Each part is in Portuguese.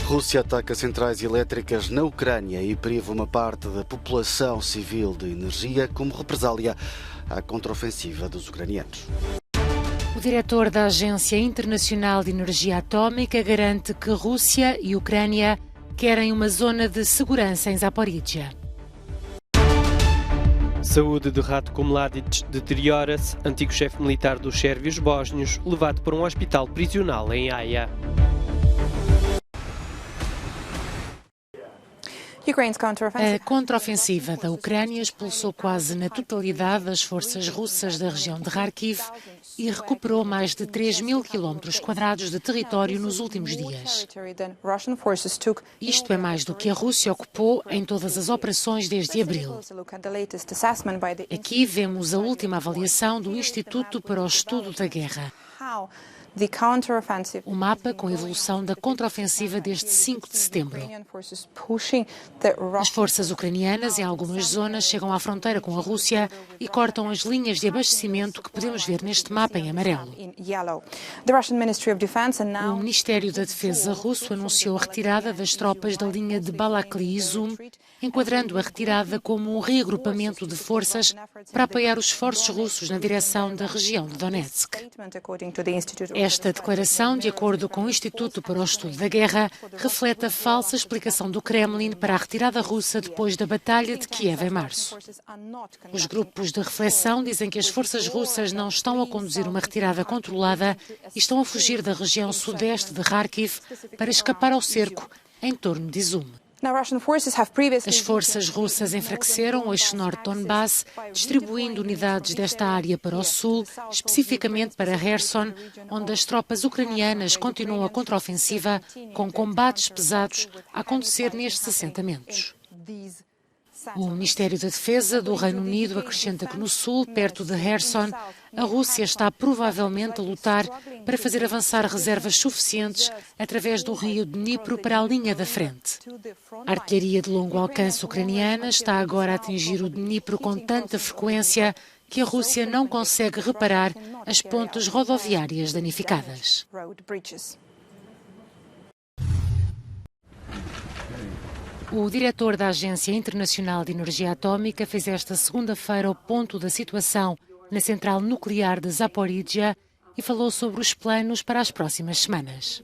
Rússia ataca centrais elétricas na Ucrânia e priva uma parte da população civil de energia como represália à contraofensiva dos ucranianos. O diretor da Agência Internacional de Energia Atómica garante que Rússia e Ucrânia querem uma zona de segurança em Zaporizhia. Saúde de Ratko Mladic deteriora-se. Antigo chefe militar dos sérvios bósnios, levado para um hospital prisional em Haia. A contraofensiva da Ucrânia expulsou quase na totalidade as forças russas da região de Kharkiv e recuperou mais de 3.000 km² de território nos últimos dias. Isto é mais do que a Rússia ocupou em todas as operações desde abril. Aqui vemos a última avaliação do Instituto para o Estudo da Guerra. O mapa com a evolução da contraofensiva desde 5 de setembro. As forças ucranianas, em algumas zonas, chegam à fronteira com a Rússia e cortam as linhas de abastecimento que podemos ver neste mapa em amarelo. O Ministério da Defesa russo anunciou a retirada das tropas da linha de Balakli-Izum, enquadrando a retirada como um reagrupamento de forças para apoiar os esforços russos na direção da região de Donetsk. Esta declaração, de acordo com o Instituto para o Estudo da Guerra, reflete a falsa explicação do Kremlin para a retirada russa depois da Batalha de Kiev em março. Os grupos de reflexão dizem que as forças russas não estão a conduzir uma retirada controlada e estão a fugir da região sudeste de Kharkiv para escapar ao cerco em torno de Izum. As forças russas enfraqueceram o eixo norte de Donbass, distribuindo unidades desta área para o sul, especificamente para Kherson, onde as tropas ucranianas continuam a contraofensiva, com combates pesados a acontecer nestes assentamentos. O Ministério da Defesa do Reino Unido acrescenta que no sul, perto de Kherson, a Rússia está provavelmente a lutar para fazer avançar reservas suficientes através do rio Dnipro para a linha da frente. A artilharia de longo alcance ucraniana está agora a atingir o Dnipro com tanta frequência que a Rússia não consegue reparar as pontes rodoviárias danificadas. O diretor da Agência Internacional de Energia Atómica fez esta segunda-feira o ponto da situação na central nuclear de Zaporizhia e falou sobre os planos para as próximas semanas.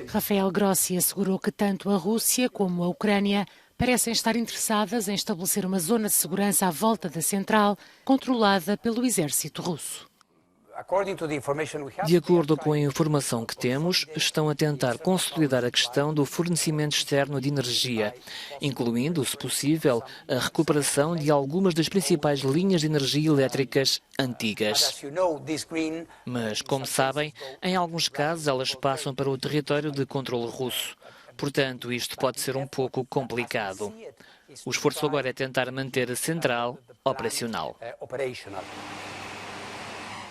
Rafael Grossi assegurou que tanto a Rússia como a Ucrânia parecem estar interessadas em estabelecer uma zona de segurança à volta da central, controlada pelo exército russo. De acordo com a informação que temos, estão a tentar consolidar a questão do fornecimento externo de energia, incluindo, se possível, a recuperação de algumas das principais linhas de energia elétricas antigas. Mas, como sabem, em alguns casos elas passam para o território de controle russo. Portanto, isto pode ser um pouco complicado. O esforço agora é tentar manter a central operacional.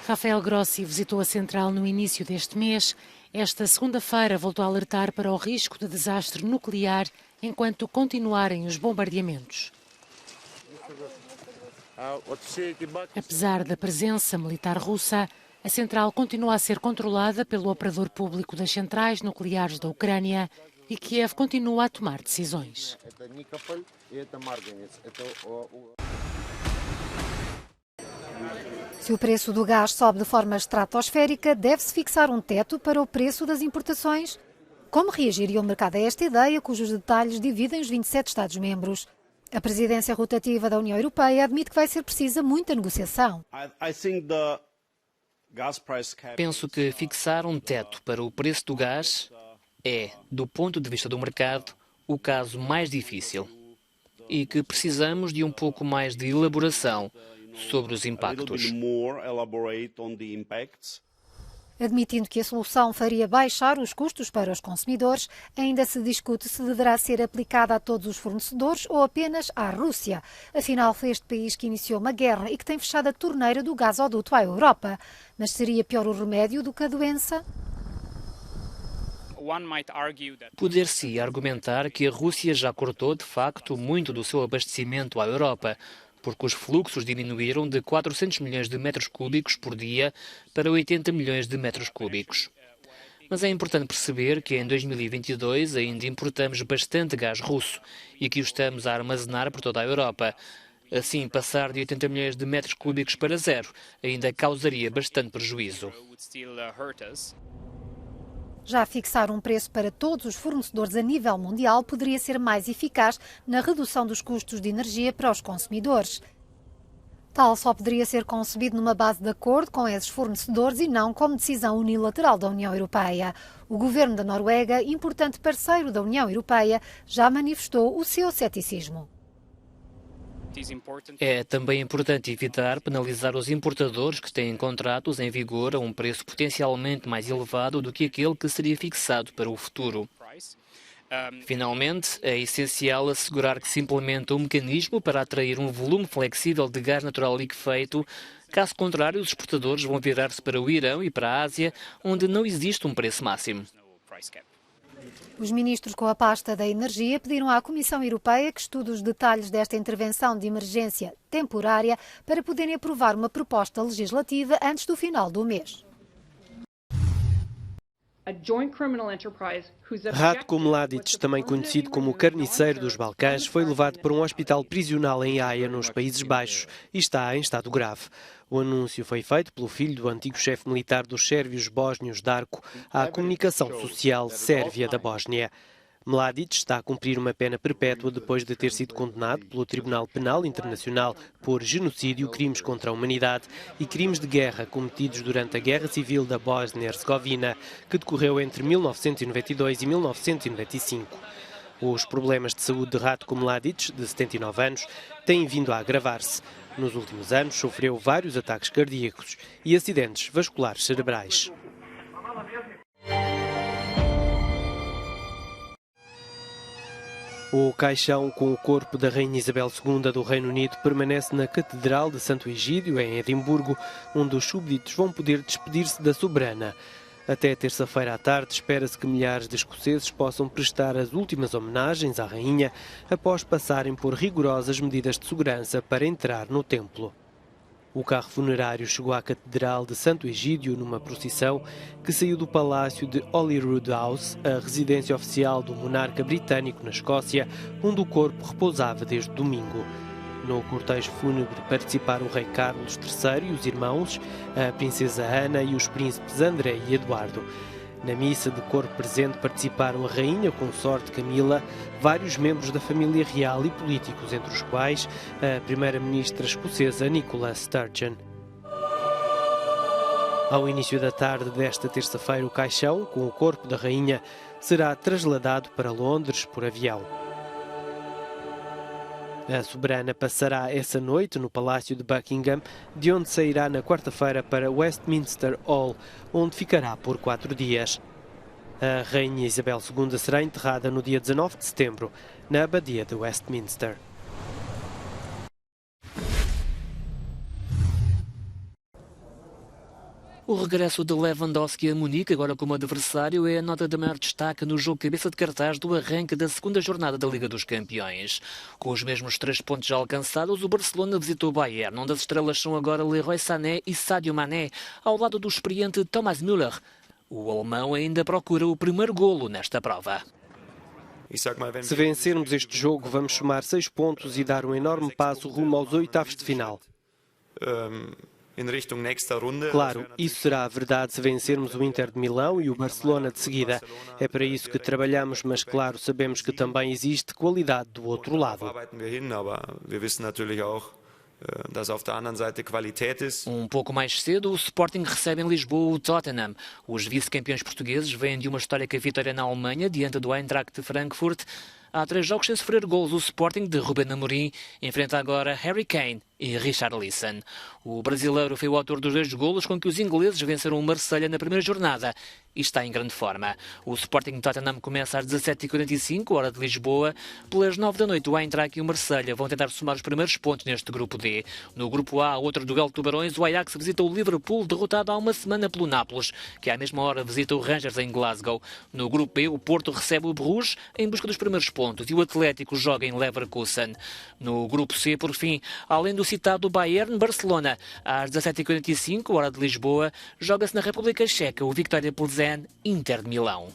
Rafael Grossi visitou a central no início deste mês. Esta segunda-feira voltou a alertar para o risco de desastre nuclear enquanto continuarem os bombardeamentos. Apesar da presença militar russa, a central continua a ser controlada pelo operador público das centrais nucleares da Ucrânia e Kiev continua a tomar decisões. Se o preço do gás sobe de forma estratosférica, deve-se fixar um teto para o preço das importações? Como reagiria o mercado a esta ideia, cujos detalhes dividem os 27 Estados-membros? A presidência rotativa da União Europeia admite que vai ser precisa muita negociação. Penso que fixar um teto para o preço do gás é, do ponto de vista do mercado, o caso mais difícil e que precisamos de um pouco mais de elaboração sobre os impactos. Admitindo que a solução faria baixar os custos para os consumidores, ainda se discute se deverá ser aplicada a todos os fornecedores ou apenas à Rússia. Afinal, foi este país que iniciou uma guerra e que tem fechado a torneira do gasoduto à Europa. Mas seria pior o remédio do que a doença? Poder-se argumentar que a Rússia já cortou, de facto, muito do seu abastecimento à Europa, porque os fluxos diminuíram de 400 milhões de metros cúbicos por dia para 80 milhões de metros cúbicos. Mas é importante perceber que em 2022 ainda importamos bastante gás russo e que o estamos a armazenar por toda a Europa. Assim, passar de 80 milhões de metros cúbicos para zero ainda causaria bastante prejuízo. Já fixar um preço para todos os fornecedores a nível mundial poderia ser mais eficaz na redução dos custos de energia para os consumidores. Tal só poderia ser concebido numa base de acordo com esses fornecedores e não como decisão unilateral da União Europeia. O governo da Noruega, importante parceiro da União Europeia, já manifestou o seu ceticismo. É também importante evitar penalizar os importadores que têm contratos em vigor a um preço potencialmente mais elevado do que aquele que seria fixado para o futuro. Finalmente, é essencial assegurar que se implementa um mecanismo para atrair um volume flexível de gás natural liquefeito. Caso contrário, os exportadores vão virar-se para o Irão e para a Ásia, onde não existe um preço máximo. Os ministros com a pasta da energia pediram à Comissão Europeia que estude os detalhes desta intervenção de emergência temporária para poderem aprovar uma proposta legislativa antes do final do mês. Ratko Mladic, também conhecido como o carniceiro dos Balcãs, foi levado para um hospital prisional em Haia, nos Países Baixos, e está em estado grave. O anúncio foi feito pelo filho do antigo chefe militar dos sérvios bósnios Darko à comunicação social sérvia da Bósnia. Mladic está a cumprir uma pena perpétua depois de ter sido condenado pelo Tribunal Penal Internacional por genocídio, crimes contra a humanidade e crimes de guerra cometidos durante a Guerra Civil da Bósnia-Herzegovina, que decorreu entre 1992 e 1995. Os problemas de saúde de Ratko Mladic, de 79 anos, têm vindo a agravar-se. Nos últimos anos, sofreu vários ataques cardíacos e acidentes vasculares cerebrais. O caixão com o corpo da Rainha Isabel II do Reino Unido permanece na Catedral de Santo Egídio, em Edimburgo, onde os súbditos vão poder despedir-se da soberana. Até terça-feira à tarde, espera-se que milhares de escoceses possam prestar as últimas homenagens à Rainha após passarem por rigorosas medidas de segurança para entrar no templo. O carro funerário chegou à Catedral de Santo Egídio numa procissão que saiu do Palácio de Holyrood House, a residência oficial do monarca britânico na Escócia, onde o corpo repousava desde domingo. No cortejo fúnebre participaram o rei Carlos III e os irmãos, a princesa Ana e os príncipes André e Eduardo. Na missa de corpo presente participaram a rainha consorte Camila, vários membros da família real e políticos, entre os quais a primeira-ministra escocesa Nicola Sturgeon. Ao início da tarde desta terça-feira, o caixão, com o corpo da rainha, será trasladado para Londres por avião. A soberana passará essa noite no Palácio de Buckingham, de onde sairá na quarta-feira para Westminster Hall, onde ficará por 4 dias. A Rainha Isabel II será enterrada no dia 19 de setembro, na Abadia de Westminster. O regresso de Lewandowski a Munique, agora como adversário, é a nota de maior destaque no jogo cabeça de cartaz do arranque da segunda jornada da Liga dos Campeões. Com os mesmos 3 pontos já alcançados, o Barcelona visitou o Bayern, onde as estrelas são agora Leroy Sané e Sadio Mané, ao lado do experiente Thomas Müller. O alemão ainda procura o primeiro golo nesta prova. Se vencermos este jogo, vamos somar 6 pontos e dar um enorme passo rumo aos oitavos de final. Claro, isso será a verdade se vencermos o Inter de Milão e o Barcelona de seguida. É para isso que trabalhamos, mas claro, sabemos que também existe qualidade do outro lado. Um pouco mais cedo, o Sporting recebe em Lisboa o Tottenham. Os vice-campeões portugueses vêm de uma histórica vitória na Alemanha, diante do Eintracht de Frankfurt. Há 3 jogos sem sofrer golos. O Sporting de Ruben Amorim enfrenta agora Harry Kane e Richarlison. O brasileiro foi o autor dos 2 golos com que os ingleses venceram o Marselha na primeira jornada e está em grande forma. O Sporting Tottenham começa às 17h45, hora de Lisboa. Pelas 9 da noite, o Eintracht e o Marselha vão tentar somar os primeiros pontos neste grupo D. No grupo A, outro duelo de tubarões, o Ajax visita o Liverpool, derrotado há uma semana pelo Nápoles, que à mesma hora visita o Rangers em Glasgow. No grupo B, o Porto recebe o Bruges em busca dos primeiros pontos e o Atlético joga em Leverkusen. No grupo C, por fim, além do citado Bayern-Barcelona. Às 17h45, hora de Lisboa, joga-se na República Checa o Viktoria Plzeň Inter de Milão.